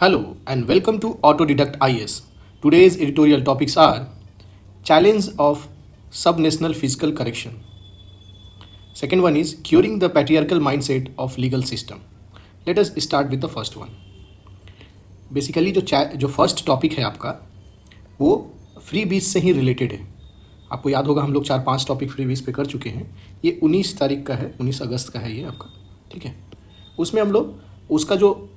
Hello and welcome to Autodidact IS. Today's editorial topics are Challenge of Subnational Physical Correction. Second one is Curing the Patriarchal Mindset of Legal System. Let us start with the first one. Basically जो first topic है आपका वो free बीज से ही related है। आपको याद होगा हम लोग 4-5 टॉपिक फ्री बीज पे कर चुके हैं। ये 19 तारीख का है, 19 अगस्त का है ये आपका, ठीक है। उसमें हम लोग उसका जो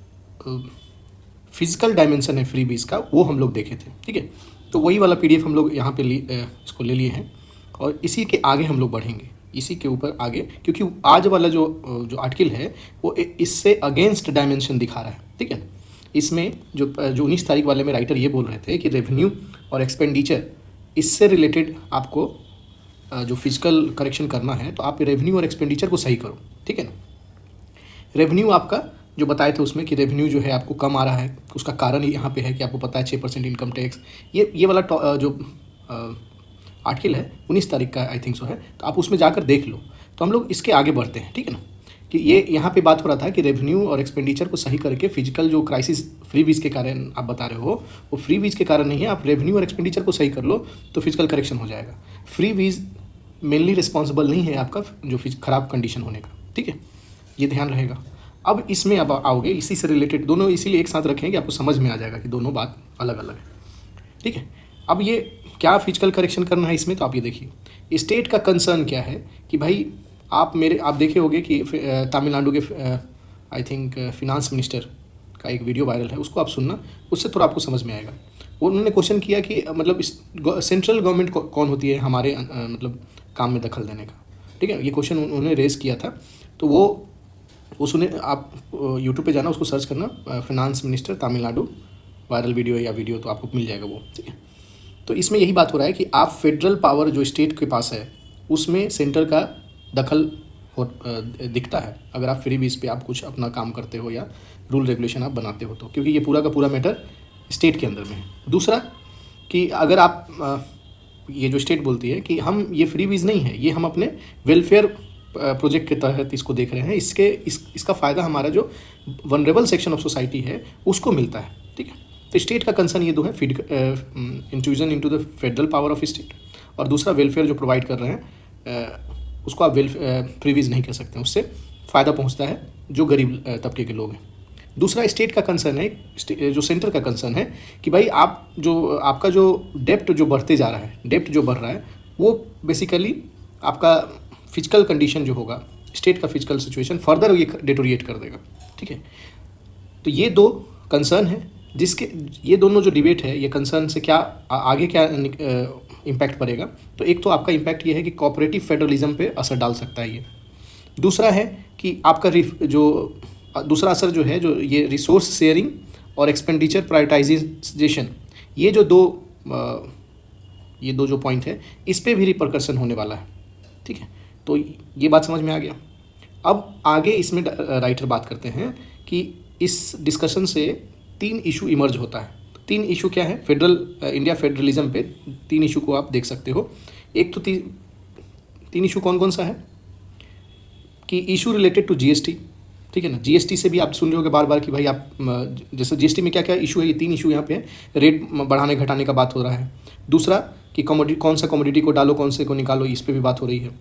फिजिकल डायमेंशन है फ्री बीज का वो हम लोग देखे थे, ठीक है। तो वही वाला पीडीएफ हम लोग यहाँ पे इसको ले लिए हैं और इसी के आगे हम लोग बढ़ेंगे, इसी के ऊपर आगे, क्योंकि आज वाला जो आर्टिकल है वो इससे अगेंस्ट डायमेंशन दिखा रहा है, ठीक है। इसमें जो 19 तारीख वाले में राइटर ये बोल रहे थे कि रेवेन्यू और एक्सपेंडिचर इससे रिलेटेड आपको जो फिजिकल करेक्शन करना है तो आप रेवेन्यू और एक्सपेंडिचर को सही करो, ठीक है ना। रेवेन्यू आपका जो बताए थे उसमें कि रेवेन्यू जो है आपको कम आ रहा है, उसका कारण यहाँ पे है कि आपको पता है 6% इनकम टैक्स, ये वाला जो आर्टिकल है 19 तारीख का आई थिंक सो है, तो आप उसमें जाकर देख लो। तो हम लोग इसके आगे बढ़ते हैं, ठीक है ना। कि ये यहाँ पे बात हो रहा था कि रेवेन्यू और एक्सपेंडिचर को सही करके फिजिकल जो क्राइसिस फ्री बीज के कारण आप बता रहे हो वो फ्री बीज के कारण नहीं है। आप रेवेन्यू और एक्सपेंडिचर को सही कर लो तो फिजिकल करेक्शन हो जाएगा। फ्री बीज मेनली रिस्पॉन्सिबल नहीं है आपका जो खराब कंडीशन होने का, ठीक है, ये ध्यान रहेगा। अब इसमें अब आओगे इसी से रिलेटेड, दोनों इसीलिए एक साथ रखें कि आपको समझ में आ जाएगा कि दोनों बात अलग अलग है, ठीक है। अब ये क्या फिजिकल करेक्शन करना है इसमें, तो आप ये देखिए स्टेट का कंसर्न क्या है कि भाई आप देखे होंगे कि तमिलनाडु के आई थिंक फिनांस मिनिस्टर का एक वीडियो वायरल है, उसको आप सुनना, उससे थोड़ा आपको समझ में आएगा। उन्होंने क्वेश्चन किया कि मतलब सेंट्रल गवर्नमेंट कौन होती है हमारे मतलब काम में दखल देने का, ठीक है। ये क्वेश्चन उन्होंने रेज़ किया था। तो वो सुने, आप यूट्यूब पे जाना, उसको सर्च करना finance minister Tamil Nadu viral video तो आपको मिल जाएगा वो, ठीक है। तो इसमें यही बात हो रहा है कि आप फेडरल पावर जो स्टेट के पास है उसमें सेंटर का दखल दिखता है अगर आप फ्री बीज पे आप कुछ अपना काम करते हो या रूल रेगुलेशन आप बनाते हो तो, क्योंकि ये पूरा का पूरा मैटर स्टेट के अंदर में है। दूसरा कि अगर आप ये जो स्टेट बोलती है कि हम ये फ्री बीज नहीं है, ये हम अपने वेलफेयर प्रोजेक्ट के तहत इसको देख रहे हैं, इसका फ़ायदा हमारा जो वनरेबल सेक्शन ऑफ सोसाइटी है उसको मिलता है, ठीक है। तो स्टेट का कंसर्न ये दो है, intrusion into the federal power of state, और दूसरा वेलफेयर जो प्रोवाइड कर रहे हैं उसको आप फ्री बीज नहीं कह सकते, उससे फ़ायदा पहुंचता है जो गरीब तबके के लोग हैं। दूसरा स्टेट का कंसर्न है, जो सेंटर का कंसर्न है कि भाई आपका जो डेप्ट जो बढ़ते जा रहा है, डेप्ट जो बढ़ रहा है वो बेसिकली आपका फिजिकल कंडीशन जो होगा, स्टेट का फिजिकल सिचुएशन फर्दर ये डिटोरिएट कर देगा, ठीक है। तो ये दो कंसर्न है, जिसके ये दोनों जो डिबेट है, ये कंसर्न से क्या आगे क्या इम्पैक्ट पड़ेगा। तो एक तो आपका इम्पैक्ट ये है कि कोऑपरेटिव फेडरलिज्म पे असर डाल सकता है ये। दूसरा है कि आपका दूसरा असर जो है, जो ये रिसोर्स शेयरिंग और एक्सपेंडिचर प्रायोरिटाइजेशन, ये दो जो पॉइंट है इस पर भी रिपरकशन होने वाला है, ठीक है। तो ये बात समझ में आ गया। अब आगे इसमें राइटर बात करते हैं कि इस डिस्कशन से 3 इशू इमर्ज होता है। 3 इशू क्या है, इंडिया फेडरलिज्म पे 3 इशू को आप देख सकते हो। एक तो 3 इशू कौन कौन सा है कि इशू रिलेटेड टू जीएसटी, ठीक है ना। जीएसटी से भी आप सुन रहे होगे बार बार कि भाई आप जैसे जीएसटी में क्या क्या इशू है, ये 3 इशू यहाँ पे है। रेट बढ़ाने घटाने का बात हो रहा है। दूसरा कि कौन सा कमोडिटी को डालो, कौन से को निकालो, इस पर भी बात हो रही है।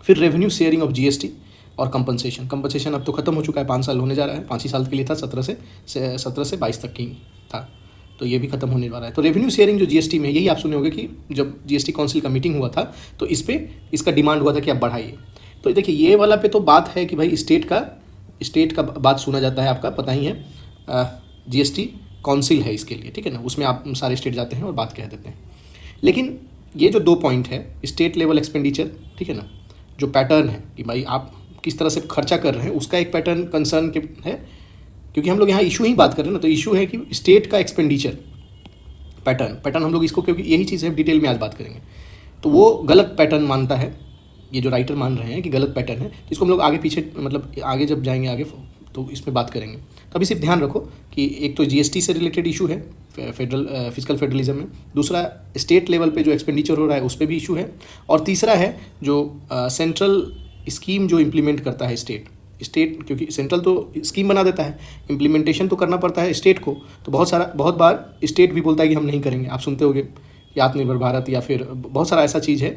फिर रेवेन्यू शेयरिंग ऑफ जीएसटी और कंपनसेशन अब तो ख़त्म हो चुका है, 5 साल होने जा रहा है, 5 ही साल के लिए था, 17 से 22 तक की था, तो ये भी खत्म होने वाला है। तो रेवेन्यू शेयरिंग जो जीएसटी में, यही आप सुने होंगे कि जब जीएसटी काउंसिल का मीटिंग हुआ था तो इसका डिमांड हुआ था कि आप बढ़ाइए। तो देखिए ये वाला पे तो बात है कि भाई स्टेट का बात सुना जाता है, आपका पता ही है, जीएसटी काउंसिल है इसके लिए, ठीक है ना। उसमें आप सारे स्टेट जाते हैं और बात कह देते हैं। लेकिन ये जो 2 पॉइंट है, स्टेट लेवल एक्सपेंडिचर, ठीक है ना, जो पैटर्न है कि भाई आप किस तरह से खर्चा कर रहे हैं, उसका एक पैटर्न कंसर्न है, क्योंकि हम लोग यहाँ इशू ही बात कर रहे हैं ना। तो इशू है कि स्टेट का एक्सपेंडिचर पैटर्न हम लोग इसको, क्योंकि यही चीज़ है, डिटेल में आज बात करेंगे। तो वो गलत पैटर्न मानता है, ये जो राइटर मान रहे हैं कि गलत पैटर्न है, इसको हम लोग आगे पीछे मतलब आगे जब जाएंगे आगे तो इसमें बात करेंगे। तो अभी सिर्फ ध्यान रखो कि एक तो जीएसटी से रिलेटेड इशू है फिजिकल फेडरलिज्म में, दूसरा स्टेट लेवल पे जो एक्सपेंडिचर हो रहा है उस पर भी इशू है, और तीसरा है जो सेंट्रल स्कीम जो इम्प्लीमेंट करता है स्टेट, क्योंकि सेंट्रल तो स्कीम बना देता है, इम्प्लीमेंटेशन तो करना पड़ता है स्टेट को। तो बहुत बार स्टेट भी बोलता है कि हम नहीं करेंगे। आप सुनते होंगे कि आत्मनिर्भर भारत या फिर बहुत सारा ऐसा चीज़ है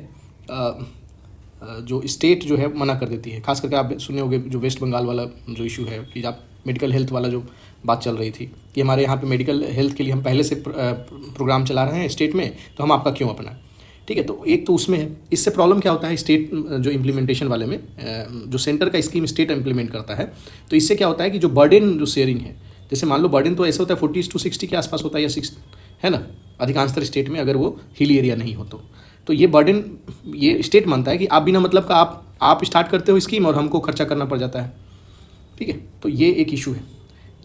जो स्टेट जो है मना कर देती है। खास करके आप सुने होंगे जो वेस्ट बंगाल वाला जो इशू है कि आप मेडिकल हेल्थ वाला जो बात चल रही थी कि हमारे यहाँ पे मेडिकल हेल्थ के लिए हम पहले से प्रोग्राम चला रहे हैं स्टेट में, तो हम आपका क्यों अपनाएं। ठीक है, तो एक तो उसमें है। इससे प्रॉब्लम क्या होता है स्टेट जो इम्प्लीमेंटेशन वाले में, जो सेंटर का स्कीम स्टेट इम्प्लीमेंट करता है, तो इससे क्या होता है कि जो बर्डन जो शेयरिंग है, जैसे मान लो बर्डन तो ऐसा होता है 40-60 के आसपास होता है या 6 है ना, अधिकांशतर स्टेट में, अगर वो हिली एरिया नहीं हो तो ये बर्डन ये स्टेट मानता है कि आप बिना मतलब का आप स्टार्ट करते हो स्कीम और हमको खर्चा करना पड़ जाता है। ठीक है, तो ये एक इशू है।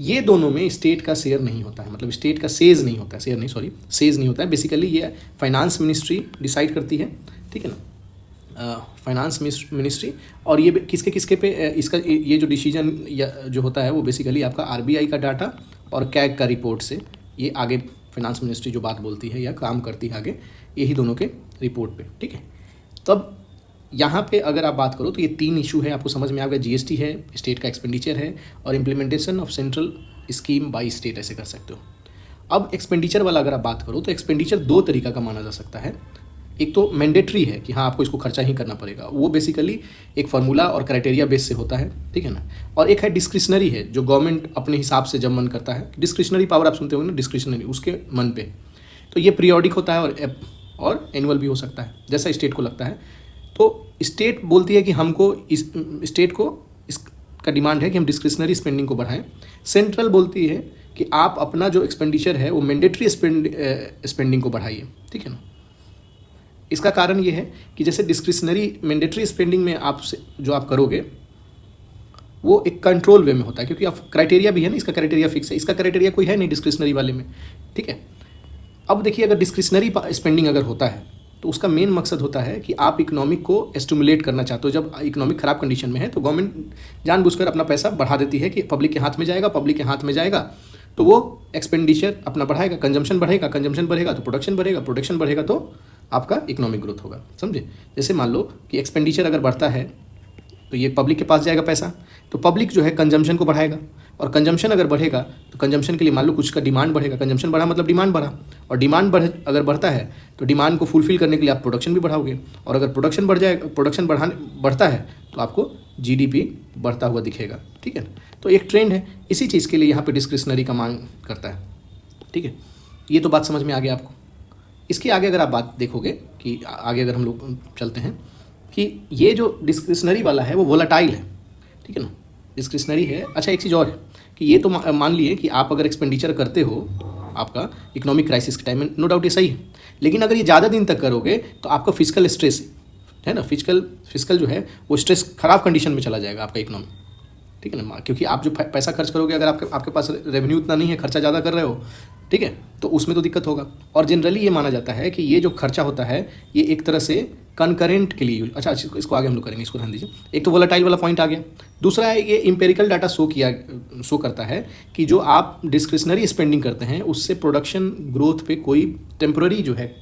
ये दोनों में स्टेट का शेयर नहीं होता है, मतलब स्टेट का सेज नहीं होता है, शेयर नहीं, सॉरी, सेज नहीं होता है। बेसिकली ये फाइनेंस मिनिस्ट्री डिसाइड करती है, ठीक है ना, फाइनेंस मिनिस्ट्री। और ये किसके किसके पे इसका ये जो डिसीजन या जो होता है वो बेसिकली आपका आरबीआई का डाटा और कैग का रिपोर्ट से ये आगे फाइनेंस मिनिस्ट्री जो बात बोलती है या काम करती है आगे, यही दोनों के रिपोर्ट पे। ठीक है, तब यहाँ पे अगर आप बात करो तो ये 3 इशू है, आपको समझ में आ गया। जीएसटी है, स्टेट का एक्सपेंडिचर है, और implementation of central scheme by state, ऐसे कर सकते हो। अब एक्सपेंडिचर वाला अगर आप बात करो तो एक्सपेंडिचर 2 तरीका का माना जा सकता है। एक तो मैंडेटरी है कि हाँ आपको इसको खर्चा ही करना पड़ेगा, वो बेसिकली एक फार्मूला और क्राइटेरिया बेस से होता है, ठीक है ना। और एक है डिस्क्रिशनरी है, जो गवर्नमेंट अपने हिसाब से जब मन करता है, डिस्क्रिशनरी पावर आप सुनते होंगे ना, डिस्क्रिशनरी, उसके मन पे। तो ये पीरियोडिक होता है और एनुअल भी हो सकता है, जैसा स्टेट को लगता है। तो स्टेट बोलती है कि हमको इस स्टेट को इसका डिमांड है कि हम डिस्क्रिशनरी स्पेंडिंग को बढ़ाएं। सेंट्रल बोलती है कि आप अपना जो एक्सपेंडिचर है वो मैंडेटरी स्पेंडिंग को बढ़ाइए, ठीक है ना। इसका कारण ये है कि जैसे डिस्क्रिशनरी मैंडेटरी स्पेंडिंग में आप जो आप करोगे वो एक कंट्रोल वे में होता है, क्योंकि आप क्राइटेरिया भी है ना, इसका क्राइटेरिया फिक्स है, इसका क्राइटेरिया कोई है नहीं डिस्क्रिशनरी वाले में, ठीक है। अब देखिए, अगर डिस्क्रिशनरी स्पेंडिंग अगर होता है तो उसका मेन मकसद होता है कि आप इकोनॉमिक को एस्टिमुलेट करना चाहते हो। जब इकोनॉमिक खराब कंडीशन में है तो गवर्नमेंट जानबूझकर अपना पैसा बढ़ा देती है कि पब्लिक के हाथ में जाएगा, पब्लिक के हाथ में जाएगा तो वो एक्सपेंडिचर अपना बढ़ाएगा, कंजम्पशन बढ़ेगा, कंजम्पशन बढ़ेगा तो प्रोडक्शन बढ़ेगा, प्रोडक्शन बढ़ेगा तो आपका इकोनॉमिक ग्रोथ होगा, समझे। जैसे मान लो कि एक्सपेंडिचर अगर बढ़ता है तो ये पब्लिक के पास जाएगा पैसा, तो पब्लिक जो है कंजम्पशन को बढ़ाएगा, और कंजम्पशन अगर बढ़ेगा तो कंजम्पशन के लिए मान लो कुछ का डिमांड बढ़ेगा, कंजम्पशन बढ़ा मतलब डिमांड बढ़ा, और डिमांड अगर बढ़ता है तो डिमांड को फुलफिल करने के लिए आप प्रोडक्शन भी बढ़ाओगे, और अगर प्रोडक्शन बढ़ जाए, प्रोडक्शन बढ़ता है तो आपको जीडीपी बढ़ता हुआ दिखेगा, ठीक है। तो एक ट्रेंड है, इसी चीज़ के लिए यहाँ पे डिस्क्रिशनरी का मांग करता है, ठीक है। ये तो बात समझ में आ गया आपको। इसके आगे अगर आप बात देखोगे कि आगे अगर हम लोग चलते हैं कि ये जो डिस्क्रिशनरी वाला है वो वोलाटाइल है, ठीक है ना, डिस्क्रिशनरी है। अच्छा, एक चीज़ और है कि ये तो मान लिए कि आप अगर एक्सपेंडिचर करते हो आपका इकोनॉमिक क्राइसिस के टाइम में, नो डाउट ये सही है, लेकिन अगर ये ज़्यादा दिन तक करोगे तो आपका फिजिकल स्ट्रेस है ना, फिजिकल जो है वो स्ट्रेस खराब कंडीशन में चला जाएगा आपका इकोनॉमी, ठीक है ना। क्योंकि आप जो पैसा खर्च करोगे, अगर आपके पास रेवेन्यू उतना नहीं है, खर्चा ज़्यादा कर रहे हो, ठीक है, तो उसमें तो दिक्कत होगा। और जनरली ये माना जाता है कि ये जो खर्चा होता है ये एक तरह से कंकरेंट के लिए यूज। अच्छा, इसको आगे हम लोग करेंगे, इसको ध्यान दीजिए। एक तो वोलेटाइल वाला पॉइंट आ गया। दूसरा है ये इंपेरिकल डाटा शो करता है कि जो आप डिस्क्रिशनरी स्पेंडिंग करते हैं उससे प्रोडक्शन ग्रोथ पे कोई टेम्पररी जो है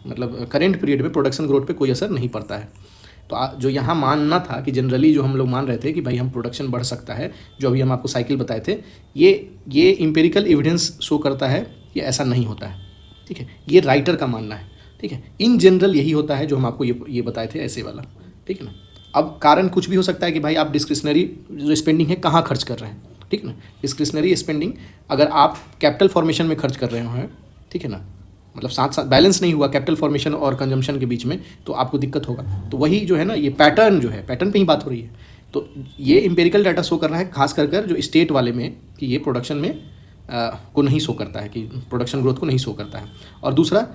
मतलब करेंट पीरियड में प्रोडक्शन ग्रोथ पे कोई असर नहीं पड़ता है। तो जो यहाँ मानना था कि जनरली जो हम लोग मान रहे थे कि भाई हम प्रोडक्शन बढ़ सकता है, जो अभी हम आपको साइकिल बताए थे, ये इंपेरिकल एविडेंस शो करता है कि ऐसा नहीं होता है, ठीक है। ये राइटर का मानना है, ठीक है। इन जनरल यही होता है जो हम आपको ये बताए थे, ऐसे वाला, ठीक है ना। अब कारण कुछ भी हो सकता है कि भाई आप डिस्क्रिशनरी जो स्पेंडिंग है कहाँ खर्च कर रहे हैं, ठीक है ना। डिस्क्रिशनरी स्पेंडिंग अगर आप कैपिटल फॉर्मेशन में खर्च कर रहे हैं, ठीक है ना, मतलब साथ साथ बैलेंस नहीं हुआ कैपिटल फॉर्मेशन और कंजम्पशन के बीच में, तो आपको दिक्कत होगा। तो वही जो है ना, ये पैटर्न जो है, पैटर्न पे ही बात हो रही है। तो ये इंपेरिकल डाटा शो कर रहा है खास कर जो स्टेट वाले में कि ये प्रोडक्शन में को नहीं शो करता है, कि प्रोडक्शन ग्रोथ को नहीं शो करता है। और दूसरा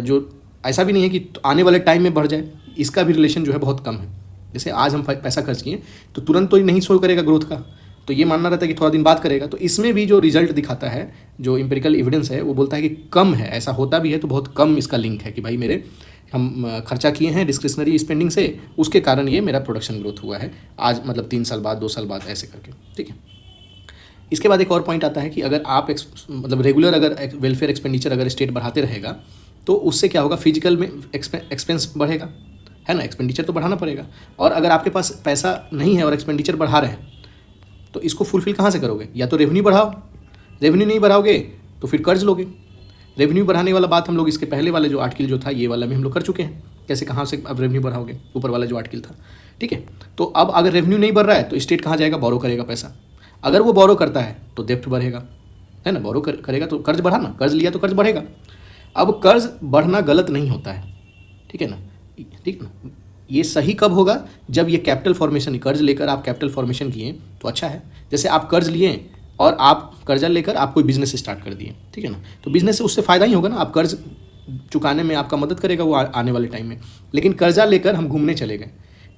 जो ऐसा भी नहीं है कि आने वाले टाइम में बढ़ जाए, इसका भी रिलेशन जो है बहुत कम है। जैसे आज हम पैसा खर्च किए तो तुरंत तो नहीं शो करेगा ग्रोथ का, तो ये मानना रहता है कि थोड़ा दिन बाद करेगा। तो इसमें भी जो रिजल्ट दिखाता है, जो इंपेरिकल एविडेंस है, वो बोलता है कि कम है, ऐसा होता भी है तो बहुत कम इसका लिंक है कि भाई मेरे हम खर्चा किए हैं डिस्क्रिशनरी स्पेंडिंग से, उसके कारण ये मेरा प्रोडक्शन ग्रोथ हुआ है आज, मतलब 3 साल बाद, 2 साल बाद, ऐसे करके, ठीक है। इसके बाद एक और पॉइंट आता है कि अगर आप मतलब रेगुलर अगर वेलफेयर एक्सपेंडिचर अगर स्टेट बढ़ाते रहेगा तो उससे क्या होगा, फिजिकल में एक्सपेंस बढ़ेगा, है ना, एक्सपेंडिचर तो बढ़ाना पड़ेगा। और अगर आपके पास पैसा नहीं है और एक्सपेंडिचर बढ़ा रहे हैं तो इसको फुलफिल कहाँ से करोगे? या तो रेवेन्यू बढ़ाओ, रेवेन्यू नहीं बढ़ाओगे तो फिर कर्ज लोगे। रेवेन्यू बढ़ाने वाला बात हम लोग इसके पहले वाले जो आर्टिकल जो था ये वाला में हम लोग कर चुके हैं, कैसे कहाँ से अब रेवेन्यू बढ़ाओगे, ऊपर वाला जो आर्टिकल था, ठीक है। तो अब अगर रेवेन्यू नहीं बढ़ रहा है तो स्टेट कहाँ जाएगा? बोरो करेगा पैसा। अगर वो बोरो करता है तो डेप्ट बढ़ेगा, है ना, बोरो करेगा तो कर्ज बढ़ा ना, कर्ज लिया तो कर्ज बढ़ेगा। अब कर्ज बढ़ना गलत नहीं होता है, ठीक है ना, ठीक ना। ये सही कब होगा? जब ये कैपिटल फॉर्मेशन, कर्ज लेकर आप कैपिटल फॉर्मेशन किए तो अच्छा है। जैसे आप कर्ज लिए और आप कर्जा लेकर आप कोई बिजनेस स्टार्ट कर दिए, ठीक है ना, तो बिजनेस से उससे फ़ायदा ही होगा ना, आप कर्ज चुकाने में आपका मदद करेगा वो आने वाले टाइम में। लेकिन कर्जा लेकर हम घूमने चले गए,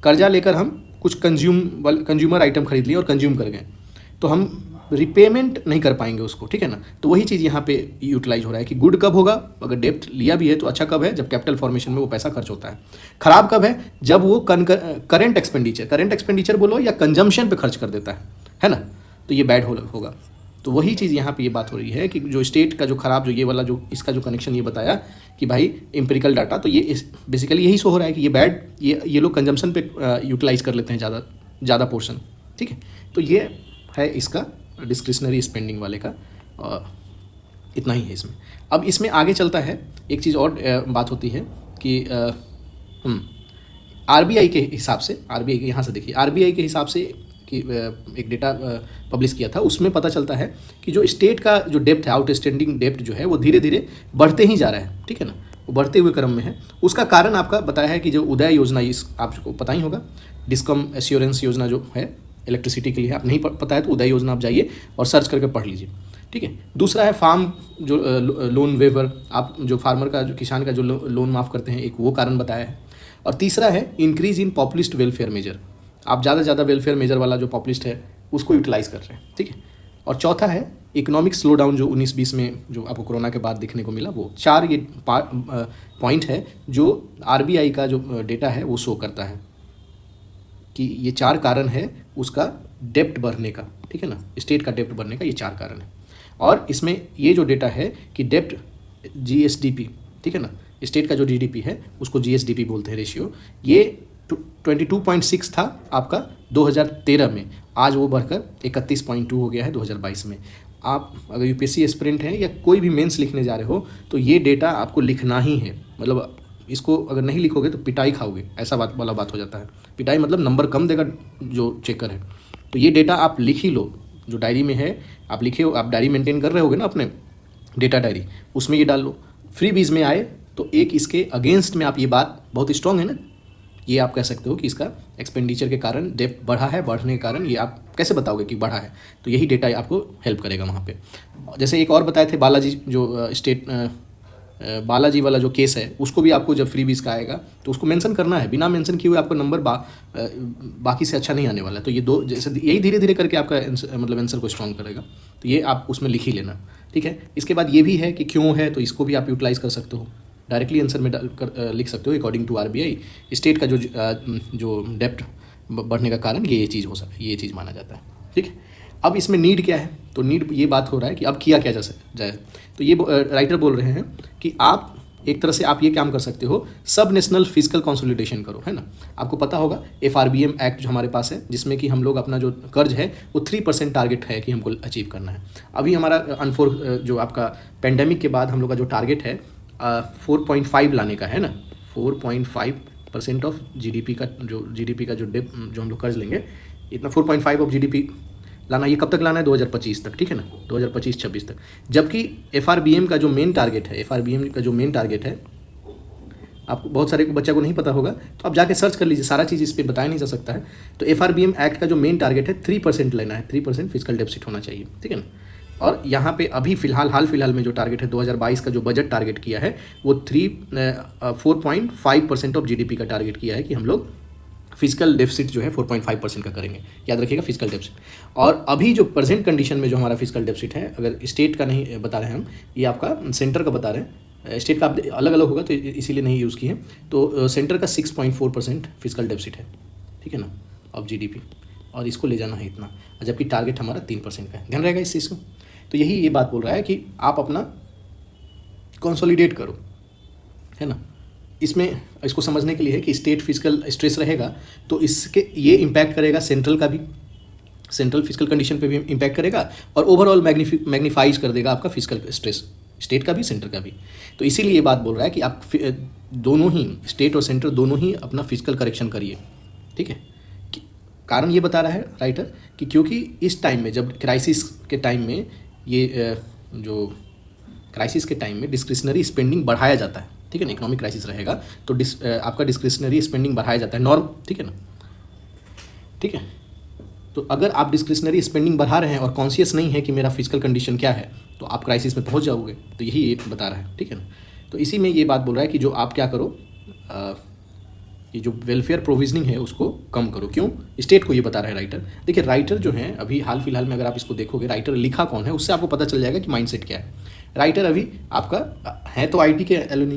कर्जा लेकर हम कुछ कंज्यूमर आइटम खरीद लिए और कंज्यूम कर गए, तो हम रिपेमेंट नहीं कर पाएंगे उसको, ठीक है ना। तो वही चीज़ यहाँ पे यूटिलाइज हो रहा है कि गुड कब होगा? अगर डेप्ट लिया भी है तो अच्छा कब है? जब कैपिटल फॉर्मेशन में वो पैसा खर्च होता है। खराब कब है? जब वो करंट एक्सपेंडिचर बोलो या कंजम्पशन पे खर्च कर देता है ना, तो ये बैड होगा। तो वही चीज़ यहाँ पे ये बात हो रही है कि जो स्टेट का जो खराब, जो ये वाला जो इसका जो कनेक्शन ये बताया कि भाई एम्पिरिकल डाटा, तो ये बेसिकली यही शो हो रहा है कि ये बैड, ये लोग कंजम्पशन पे यूटिलाइज कर लेते हैं ज़्यादा पोर्शन, ठीक है। तो ये है इसका डिस्क्रिशनरी स्पेंडिंग वाले का, इतना ही है इसमें। अब इसमें आगे चलता है एक चीज़ और बात होती है कि आरबीआई के हिसाब से, आरबीआई के यहाँ से देखिए, आरबीआई के हिसाब से कि एक डेटा पब्लिश किया था, उसमें पता चलता है कि जो स्टेट का जो डेप्ट है, आउटस्टैंडिंग डेप्ट जो है वो धीरे धीरे बढ़ते ही जा रहा है, ठीक है ना, वो बढ़ते हुए क्रम में है। उसका कारण आपका बताया है कि जो उदय योजना, इस आपको पता ही होगा, डिस्कम एश्योरेंस योजना जो है इलेक्ट्रिसिटी के लिए, आप नहीं पता है तो उदय योजना आप जाइए और सर्च करके पढ़ लीजिए, ठीक है। दूसरा है फार्म जो लोन वेवर, आप जो फार्मर का, जो किसान का जो लोन माफ़ करते हैं, एक वो कारण बताया है। और तीसरा है increase in populist welfare measure, आप ज़्यादा से ज़्यादा वेलफेयर मेजर वाला जो पॉपुलिस्ट है उसको यूटिलाइज कर रहे हैं, ठीक है। और चौथा है इकोनॉमिक स्लो डाउन जो 19-20 में जो आपको कोरोना के बाद देखने को मिला, वो 4 ये पॉइंट है जो आरबीआई का जो डेटा है वो शो करता है कि ये 4 कारण है उसका डेप्ट बढ़ने का, ठीक है ना, स्टेट का डेप्ट बढ़ने का, ये 4 कारण है। और इसमें ये जो डेटा है कि डेप्ट जीएसडीपी, ठीक है ना, स्टेट का जो जीडीपी है उसको जीएसडीपी बोलते हैं रेशियो, ये 22.6 था आपका 2013 में, आज वो बढ़कर 31.2 हो गया है 2022 में। आप अगर यूपीएससी एस्पिरेंट हैं या कोई भी मेंस लिखने जा रहे हो तो ये डेटा आपको लिखना ही है, मतलब इसको अगर नहीं लिखोगे तो पिटाई खाओगे, ऐसा बात हो जाता है। पिटाई मतलब नंबर कम देगा जो चेकर है। तो ये डेटा आप लिख ही लो, जो डायरी में है आप लिखे हो, आप डायरी मेंटेन कर रहे होगे ना अपने डेटा डायरी, उसमें ये डाल लो। फ्री बीज में आए तो एक इसके अगेंस्ट में आप, ये बात बहुत स्ट्रॉन्ग है ना, ये आप कह सकते हो कि इसका एक्सपेंडिचर के कारण डेप्ट बढ़ा है, बढ़ने के कारण ये आप कैसे बताओगे कि बढ़ा है, तो यही डेटा आपको हेल्प करेगा वहाँ पे। जैसे एक और बताए थे बालाजी, जो स्टेट बालाजी वाला जो केस है, उसको भी आपको जब फ्री बीज का आएगा तो उसको मेंशन करना है, बिना मेंशन किए हुए आपको नंबर बाकी से अच्छा नहीं आने वाला है। तो ये दो, जैसे यही धीरे धीरे करके आपका मतलब आंसर को स्ट्रॉन्ग करेगा, तो ये आप उसमें लिख ही लेना, ठीक है। इसके बाद ये भी है कि क्यों है, तो इसको भी आप यूटिलाइज कर सकते हो, डायरेक्टली आंसर में लिख सकते हो अकॉर्डिंग टू आरबीआई स्टेट का जो डेप्ट बढ़ने का कारण ये चीज़ हो सकता है, ये चीज़ माना जाता है, ठीक है। अब इसमें नीड क्या है, तो नीड ये बात हो रहा है कि अब किया क्या जाए। तो ये राइटर बोल रहे हैं कि आप एक तरह से आप ये काम कर सकते हो, सब नेशनल फिजिकल कंसोलिडेशन करो, है ना। आपको पता होगा एफआरबीएम एक्ट जो हमारे पास है, जिसमें कि हम लोग अपना जो कर्ज है वो 3% टारगेट है कि हमको अचीव करना है। अभी हमारा जो आपका पेंडेमिक के बाद हम लोग का जो टारगेट है 4.5 लाने का है ना, 4.5% ऑफ जीडीपी का जो डेप जो हम लोग कर्ज लेंगे, इतना 4.5 ऑफ जीडीपी लाना। ये कब तक लाना है? 2025 तक, ठीक है ना, 2025-26 तक। जबकि एफआरबीएम का जो मेन टारगेट है, आपको बहुत सारे बच्चा को नहीं पता होगा तो आप जाके सर्च कर लीजिए, सारा चीज़ इस पर बताया नहीं जा सकता है। तो एफआरबीएम एक्ट का जो मेन टारगेट है 3% लेना है, 3% फिजिकल डेफिसिट होना चाहिए, ठीक है ना। और यहाँ पे अभी हाल फिलहाल में जो टारगेट है 2022 का जो बजट टारगेट किया है वो 4.5% ऑफ जीडीपी का टारगेट किया है कि हम लोग फिजिकल डेफिसिट जो है 4.5% का करेंगे, याद रखिएगा फिजिकल डेफिसिट। और अभी जो प्रेजेंट कंडीशन में जो हमारा फिजिकल डेफिसिट है, अगर स्टेट का नहीं बता रहे हैं हम, ये आपका सेंटर का बता रहे हैं, स्टेट का अलग अलग होगा तो इसीलिए नहीं यूज़ किए। तो सेंटर का 6.4% फिजिकल डेफिसिट है, ठीक है ना, ऑफ जीडीपी, और इसको ले जाना है इतना, जबकि टारगेट हमारा 3% का है। ध्यान रहेगा इस चीज़ को। तो यही ये बात बोल रहा है कि आप अपना कंसोलिडेट करो, है ना, इसमें इसको समझने के लिए है कि स्टेट फिजिकल स्ट्रेस रहेगा तो इसके ये इम्पैक्ट करेगा सेंट्रल का भी, सेंट्रल फिजिकल कंडीशन पे भी इम्पैक्ट करेगा और ओवरऑल मैग्नीफाइज कर देगा आपका फिजिकल स्ट्रेस, स्टेट का भी सेंटर का भी। तो इसीलिए ये बात बोल रहा है कि आप दोनों ही स्टेट और सेंटर दोनों ही अपना फिजिकल करेक्शन करिए, ठीक है। कारण ये बता रहा है राइटर कि क्योंकि इस टाइम में जब क्राइसिस के टाइम में ये जो क्राइसिस के टाइम में डिस्क्रिशनरी स्पेंडिंग बढ़ाया जाता है, ठीक है ना, इकोनॉमिक क्राइसिस रहेगा तो आपका डिस्क्रिशनरी स्पेंडिंग बढ़ाया जाता है नॉर्म, ठीक है ना, ठीक है। तो अगर आप डिस्क्रिशनरी स्पेंडिंग बढ़ा रहे हैं और कॉन्शियस नहीं है कि मेरा फिजिकल कंडीशन क्या है तो आप क्राइसिस में पहुंच जाओगे, तो यही ये बता रहा है, ठीक है ना। तो इसी में ये बात बोल रहा है कि जो आप क्या करो, ये जो वेलफेयर प्रोविजनिंग है उसको कम करो। क्यों? स्टेट को ये बता रहा है राइटर। देखिए राइटर जो है अभी हाल फिलहाल में अगर आप इसको देखोगे राइटर लिखा कौन है उससे आपको पता चल जाएगा कि माइंडसेट क्या है। राइटर अभी आपका है तो आईटी के एलुमनी,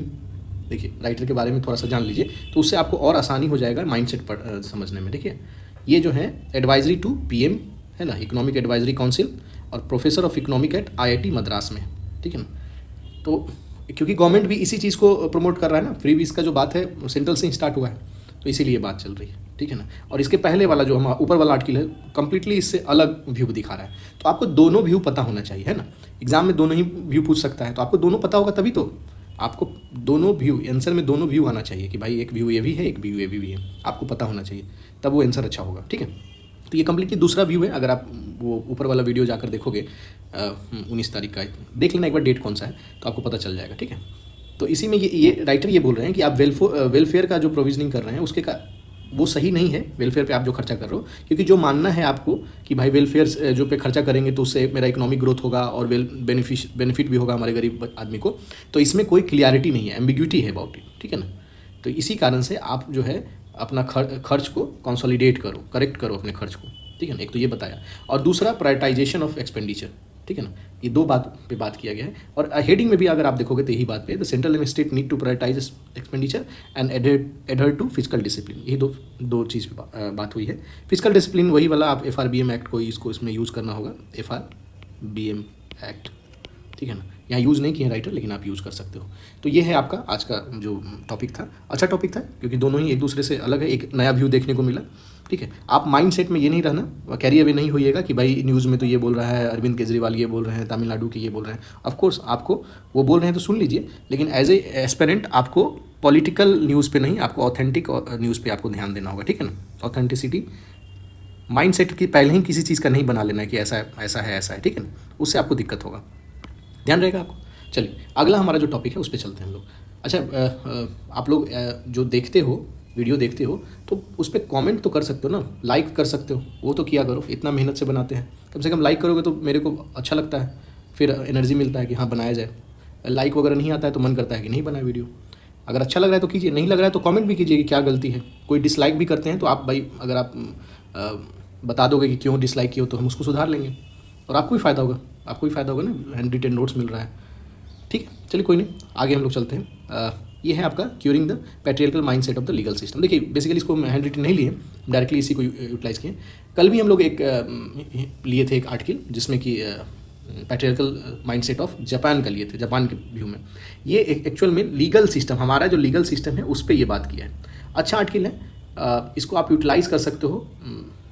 देखिए राइटर के बारे में थोड़ा सा जान लीजिए तो उससे आपको और आसानी हो जाएगा माइंडसेट पर समझने में। देखिए ये जो है एडवाइजरी टू पीएम है ना, इकोनॉमिक एडवाइजरी काउंसिल और professor of economic eight IIT Madras में, ठीक है ना। तो क्योंकि गवर्नमेंट भी इसी चीज़ को प्रमोट कर रहा है ना, फ्री वीज़ का जो बात है सेंट्रल से ही स्टार्ट हुआ है तो इसीलिए बात चल रही है, ठीक है ना। और इसके पहले वाला जो हम ऊपर वाला आर्टिकल है कम्प्लीटली इससे अलग व्यू दिखा रहा है। तो आपको दोनों व्यू पता होना चाहिए, है ना। एग्जाम में दोनों ही व्यू पूछ सकता है तो आपको दोनों पता होगा तभी तो आपको दोनों व्यू आंसर में दोनों व्यू आना चाहिए कि भाई एक व्यू ये भी है एक व्यू ये भी है, आपको पता होना चाहिए तब वो आंसर अच्छा होगा, ठीक है। तो ये कम्प्लीटली दूसरा व्यू है। अगर आप वो ऊपर वाला वीडियो जाकर देखोगे 19 तारीख का देख लेना एक बार डेट कौन सा है तो आपको पता चल जाएगा, ठीक है। तो इसी में ये राइटर ये बोल रहे हैं कि आप वेलफेयर का जो प्रोविजनिंग कर रहे हैं उसके का वो सही नहीं है, वेलफेयर पे आप जो खर्चा कर रहे हो, क्योंकि जो मानना है आपको कि भाई वेलफेयर जो पे खर्चा करेंगे तो उससे मेरा इकोनॉमिक ग्रोथ होगा और बेनिफिट भी होगा हमारे गरीब आदमी को, तो इसमें कोई क्लियरिटी नहीं है, एम्बिग्यूटी है अबाउट इट, ठीक है ना। तो इसी कारण से आप जो है अपना खर्च को कंसोलिडेट करो, करेक्ट करो अपने खर्च को, ठीक है ना। एक तो ये बताया और दूसरा प्रायोरिटाइजेशन ऑफ एक्सपेंडिचर, ठीक है ना। ये दो बात पे बात किया गया है और हेडिंग में भी अगर आप देखोगे तो यही बात पे the central and state need to prioritise expenditure and adhere to fiscal discipline, यही दो चीज़ पे बात हुई है। फिजिकल डिसिप्लिन वही वाला आप FRBM एक्ट को इसको इसमें यूज़ करना होगा, FRBM एक्ट, ठीक है ना। यहाँ यूज़ नहीं किए राइटर लेकिन आप यूज़ कर सकते हो। तो ये है आपका आज का जो टॉपिक था, अच्छा टॉपिक था क्योंकि दोनों ही एक दूसरे से अलग है, एक नया व्यू देखने को मिला, ठीक है। आप माइंड सेट में ये नहीं रहना, कैरी अवे नहीं होइएगा कि भाई न्यूज़ में तो ये बोल रहा है, अरविंद केजरीवाल ये बोल रहे हैं, तमिलनाडु के ये बोल रहे हैं। ऑफकोर्स आपको वो बोल रहे हैं तो सुन लीजिए, लेकिन एज ए एस्पेरेंट आपको पॉलिटिकल न्यूज़ पे नहीं, आपको ऑथेंटिक न्यूज़ पे आपको ध्यान देना होगा, ठीक है ना। ऑथेंटिसिटी माइंड सेट की पहले ही किसी चीज़ का नहीं बना लेना है कि ऐसा है ऐसा है ऐसा है, ठीक है ना, उससे आपको दिक्कत होगा, ध्यान रहेगा आपको। चलिए अगला हमारा जो टॉपिक है उस पर चलते हैं हम लोग। अच्छा आप लोग जो देखते हो वीडियो देखते हो तो उस पर कमेंट तो कर सकते हो ना, लाइक कर सकते हो, वो तो किया करो, इतना मेहनत से बनाते हैं, कम से कम लाइक करोगे तो मेरे को अच्छा लगता है, फिर एनर्जी मिलता है कि हाँ बनाया जाए। लाइक वगैरह नहीं आता है तो मन करता है कि नहीं बनाए वीडियो। अगर अच्छा लग रहा है तो कीजिए, नहीं लग रहा है तो कमेंट भी कीजिए कि क्या गलती है। कोई डिसलाइक भी करते हैं तो आप भाई अगर आप बता दोगे कि क्यों डिसलाइक किया तो हम उसको सुधार लेंगे और आपको भी फ़ायदा होगा, आपको भी फ़ायदा होगा ना, हैंड रिटेन नोट्स मिल रहा है, ठीक है। चलिए कोई नहीं, आगे हम लोग चलते हैं। ये है आपका curing the patriarchal mindset of the legal system. देखिए बेसिकली इसको हैंड रिटन नहीं लिए, डायरेक्टली इसी को यूटिलाइज़ किए। कल भी हम लोग एक लिए थे एक आर्टिकल जिसमें कि पैट्रियर्कल माइंडसेट ऑफ जापान का लिए थे, जापान के व्यू में। ये एक्चुअल में लीगल सिस्टम, हमारा जो लीगल सिस्टम है उस पर ये बात किया है। अच्छा आर्टिकल है, इसको आप यूटिलाइज़ कर सकते हो।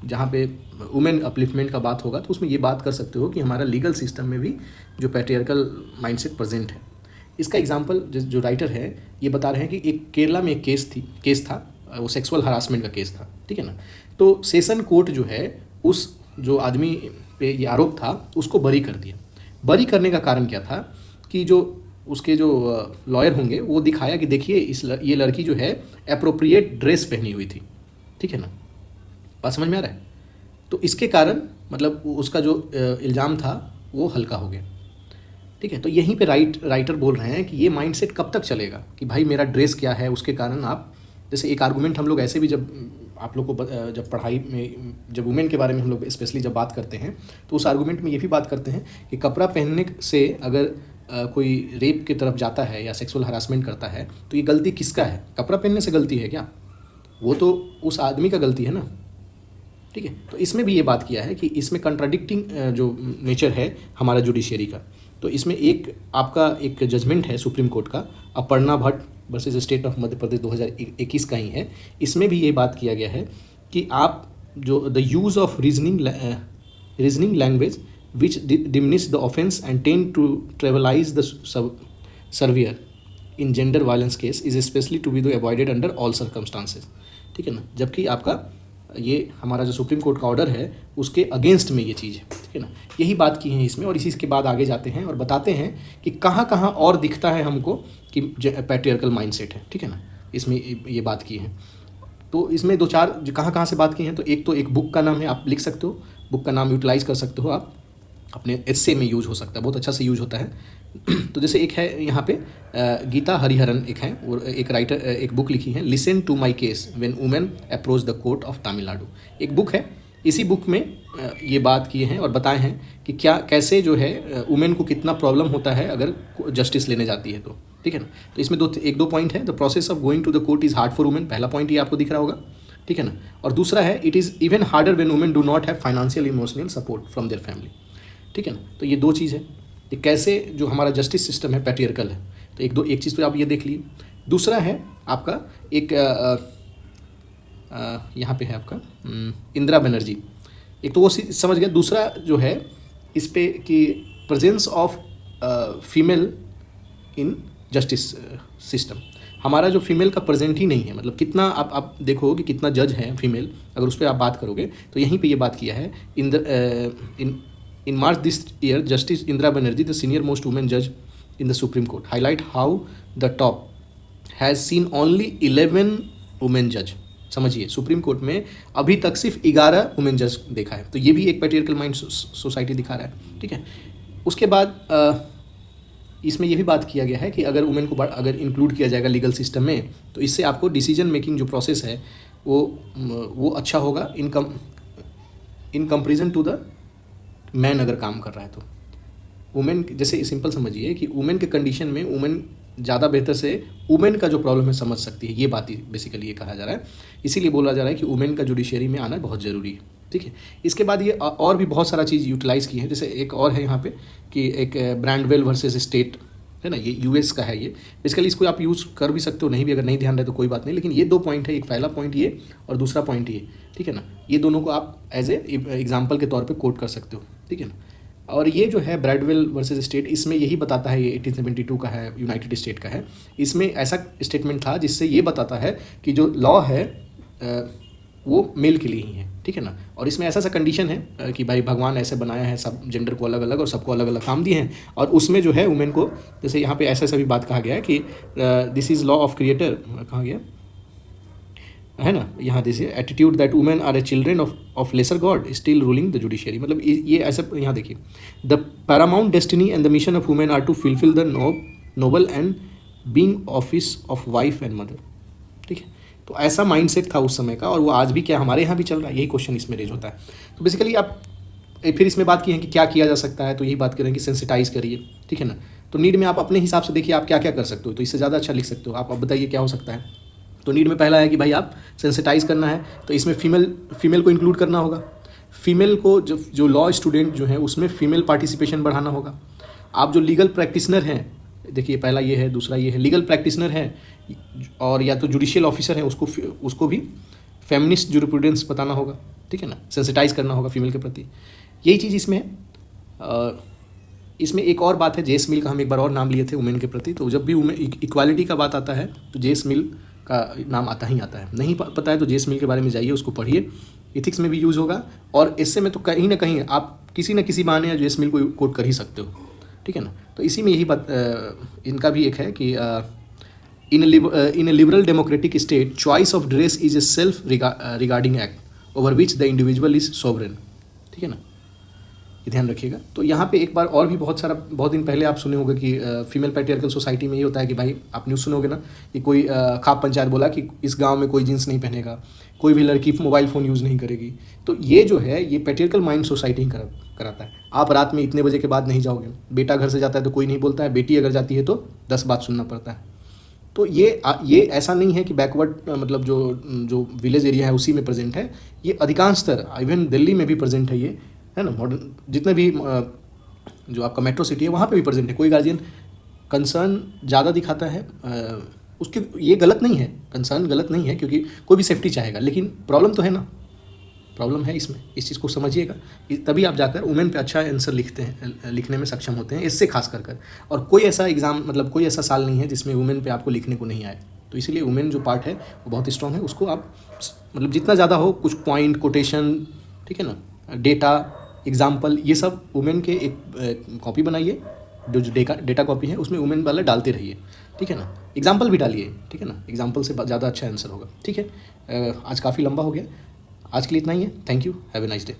जहाँ पे वुमेन अपलिफ्टमेंट का बात होगा तो उसमें ये बात कर सकते हो कि हमारा लीगल सिस्टम में भी जो पैट्रियर्कल माइंडसेट प्रेजेंट है। इसका एग्जांपल जो राइटर है ये बता रहे हैं कि एक केरला में एक केस था, वो सेक्सुअल हरासमेंट का केस था, ठीक है ना। तो सेशन कोर्ट जो है उस जो आदमी पे ये आरोप था उसको बरी कर दिया। बरी करने का कारण क्या था कि जो उसके जो लॉयर होंगे वो दिखाया कि देखिए ये लड़की जो है एप्रोप्रिएट ड्रेस पहनी हुई थी, ठीक है ना, बात समझ में आ रहा है। तो इसके कारण मतलब उसका जो इल्ज़ाम था वो हल्का हो गया, ठीक है। तो यहीं पे राइटर बोल रहे हैं कि ये माइंडसेट कब तक चलेगा कि भाई मेरा ड्रेस क्या है उसके कारण आप, जैसे एक आर्गूमेंट हम लोग ऐसे भी जब आप लोग को जब पढ़ाई में जब वुमेन के बारे में हम लोग स्पेशली जब बात करते हैं तो उस आर्गूमेंट में ये भी बात करते हैं कि कपड़ा पहनने से अगर कोई रेप की तरफ जाता है या सेक्सुअल हरासमेंट करता है तो ये गलती किसका है? कपड़ा पहनने से गलती है क्या? वो तो उस आदमी का गलती है ना, ठीक है। तो इसमें भी ये बात किया है कि इसमें कंट्राडिक्टिंग जो नेचर है हमारा जुडिशियरी का, तो इसमें एक आपका एक जजमेंट है सुप्रीम कोर्ट का, Aparna Bhatt versus state of Madhya Pradesh 2021 का ही है। इसमें भी ये बात किया गया है कि आप जो the use of reasoning language which diminish the offence and tend to trivialise the survivor in gender violence case is specially to be avoided under all circumstances. ठीक है ना, जबकि आपका ये हमारा जो सुप्रीम कोर्ट का ऑर्डर है उसके अगेंस्ट में ये चीज़ है। ठीक है ना, यही बात की है इसमें। और इसी के बाद आगे जाते हैं और बताते हैं कि कहाँ कहाँ और दिखता है हमको कि पैट्रियार्कल माइंडसेट है। ठीक है ना, इसमें ये बात की है। तो इसमें दो चार कहाँ कहाँ से बात की हैं, तो एक बुक का नाम है, आप लिख सकते हो, बुक का नाम यूटिलाइज़ कर सकते हो आप, अपने एस्से में यूज़ हो सकता है, बहुत अच्छा से यूज़ होता है। तो जैसे एक है यहाँ पे गीता हरिहरन एक है, और एक राइटर एक बुक लिखी है, listen to my case when women approach the court of Tamil Nadu, एक बुक है। इसी बुक में ये बात किए हैं और बताए हैं कि क्या कैसे जो है वुमेन को कितना प्रॉब्लम होता है अगर जस्टिस लेने जाती है तो। ठीक है ना, तो इसमें एक दो पॉइंट है। The process of going to the court is hard for women, पहला पॉइंट ये आपको दिख रहा होगा। ठीक है ना, और दूसरा है it is even harder when women do not have financial emotional support from their family. ठीक है ना, तो ये दो चीज़ है कि कैसे जो हमारा जस्टिस सिस्टम है पैट्रियार्कल है। तो एक चीज़ तो आप ये देख लिए। दूसरा है आपका एक यहाँ पे है आपका इंदिरा बनर्जी, एक तो वो समझ गया। दूसरा जो है इस पे कि presence of female in justice system, हमारा जो फीमेल का प्रेजेंट ही नहीं है, मतलब कितना आप देखो कि कितना जज है फीमेल, अगर उस पर आप बात करोगे तो यहीं पे ये बात किया है। In March this year, Justice Indira Banerjee, the senior most women judge in the Supreme Court, highlight how the top has seen only 11 women judge। समझिए, सुप्रीम कोर्ट में अभी तक सिर्फ 11 वुमेन जज देखा है। तो ये भी एक पैट्रियार्कल माइंड सोसाइटी दिखा रहा है। ठीक है, उसके बाद इसमें ये भी बात किया गया है कि अगर वुमेन को अगर इंक्लूड किया जाएगा लीगल सिस्टम में तो इससे आपको डिसीजन मेकिंग जो प्रोसेस है वो अच्छा होगा in comparison to the man अगर काम कर रहा है तो। वुमेन जैसे सिंपल समझिए कि वुमेन के कंडीशन में वुमेन ज़्यादा बेहतर से वुमेन का जो प्रॉब्लम है समझ सकती है, ये बात ही बेसिकली ये कहा जा रहा है। इसीलिए बोला जा रहा है कि वुमेन का जुडिशरी में आना बहुत ज़रूरी है। ठीक है, इसके बाद ये और भी बहुत सारा चीज़ यूटिलाइज़ की है। जैसे एक और है यहाँ पे कि एक ब्रांडवेल वर्सेस स्टेट है ना, ये यूएस का है। ये बेसिकली इसको आप यूज़ कर भी सकते हो, नहीं भी अगर नहीं ध्यान रहे तो कोई बात नहीं, लेकिन ये दो पॉइंट है, एक पहला पॉइंट ये और दूसरा पॉइंट ये। ठीक है ना, ये दोनों को आप एज ए एग्जाम्पल के तौर पे कोट कर सकते हो। ठीक है ना, और ये जो है ब्रैडवेल वर्सेस स्टेट, इसमें यही बताता है, ये 1872 का है, यूनाइटेड स्टेट का है। इसमें ऐसा स्टेटमेंट था जिससे ये बताता है कि जो लॉ है वो मेल के लिए ही है। ठीक है ना, और इसमें ऐसा सा कंडीशन है कि भाई भगवान ऐसे बनाया है सब जेंडर को अलग अलग और सबको अलग अलग काम दिए हैं, और उसमें जो है वुमेन को जैसे यहाँ पे ऐसा भी बात कहा गया है कि this is law of creator कहा गया है ना, यहाँ this attitude that women are a children of lesser god still ruling the judiciary. मतलब ये ऐसा यहाँ देखिए, the paramount destiny and the mission of women are to fulfil the noble and being office of wife and mother. ठीक है, तो ऐसा mindset था उस समय का, और वो आज भी क्या हमारे यहाँ भी चल रहा है, यही क्वेश्चन इसमें रेज होता है। तो बेसिकली आप फिर इसमें बात की है कि क्या किया जा सकता है, तो यही बात करें कि सेंसिटाइज करिए। ठीक है ना, तो नीड में आप अपने हिसाब से देखिए आप क्या क्या कर सकते हो, तो इससे ज़्यादा अच्छा लिख सकते हो आप। अब बताइए क्या हो सकता है। तो नीड में पहला है कि भाई आप सेंसिटाइज करना है, तो इसमें फीमेल को इंक्लूड करना होगा। फीमेल को जो लॉ स्टूडेंट जो है उसमें फीमेल पार्टिसिपेशन बढ़ाना होगा। आप जो लीगल प्रैक्टिशनर हैं, देखिए पहला ये है, दूसरा ये है, लीगल प्रैक्टिशनर है और या तो जुडिशियल ऑफिसर है, उसको भी फेमिनिस्ट जुरिस्प्रूडेंस बताना होगा। ठीक है ना, सेंसिटाइज करना होगा फीमेल के प्रति, यही चीज़ इसमें है। इसमें एक और बात है, जेस मिल का हम एक बार और नाम लिए थे वुमेन के प्रति। तो जब भी इक्वालिटी का बात आता है तो जेस मिल का नाम आता ही आता है। नहीं पता है तो जेस मिल के बारे में जाइए, उसको पढ़िए, इथिक्स में भी यूज़ होगा, और इससे में तो कहीं ना कहीं आप किसी न किसी बहाने जेस मिल को कोट कर ही सकते हो। ठीक है ना, तो इसी में यही बात इनका भी एक है कि in a liberal democratic state choice of dress is a self regarding act over which the individual is sovereign. ठीक है ना, ये ध्यान रखिएगा। तो यहाँ पे एक बार और भी बहुत दिन पहले आप सुने होंगे कि फीमेल पैट्रियार्कल सोसाइटी में ये होता है कि भाई आप न्यूज़ सुनोगे ना कि कोई खाप पंचायत बोला कि इस गांव में कोई जींस नहीं पहनेगा, कोई भी लड़की मोबाइल फ़ोन यूज़ नहीं करेगी। तो ये जो है ये पैट्रियार्कल माइंड सोसाइटी ही कराता है। आप रात में इतने बजे के बाद नहीं जाओगे, बेटा घर से जाता है तो कोई नहीं बोलता है, बेटी अगर जाती है तो 10 बात सुनना पड़ता है। तो ये ऐसा नहीं है कि बैकवर्ड मतलब जो विलेज एरिया है उसी में प्रेजेंट है, ये अधिकांशतर इवन दिल्ली में भी प्रेजेंट है, ये है ना, मॉडर्न जितने भी जो आपका मेट्रो सिटी है वहाँ पे भी प्रेजेंट है। कोई गार्जियन कंसर्न ज़्यादा दिखाता है उसके ये गलत नहीं है, कंसर्न गलत नहीं है, क्योंकि कोई भी सेफ्टी चाहेगा, लेकिन प्रॉब्लम तो है ना, प्रॉब्लम है इसमें, इस चीज़ को समझिएगा। तभी आप जाकर वुमेन पे अच्छा आंसर लिखने में सक्षम होते हैं, इससे खास कर और कोई ऐसा एग्ज़ाम मतलब कोई ऐसा साल नहीं है जिसमें वुमेन पे आपको लिखने को नहीं आए। तो इसीलिए वुमेन जो पार्ट है वो बहुत स्ट्रॉन्ग है, उसको आप मतलब जितना ज़्यादा हो, कुछ पॉइंट कोटेशन, ठीक है ना, डेटा, एग्जाम्पल, ये सब वुमेन के एक कॉपी बनाइए, जो डेटा कॉपी है उसमें वुमेन वाला डालते रहिए, ठीक है ना, एग्जाम्पल भी डालिए, ठीक है ना, एग्जाम्पल से ज़्यादा अच्छा आंसर होगा, ठीक है। आज काफ़ी लंबा हो गया, आज के लिए इतना ही है। Thank you, have a nice day.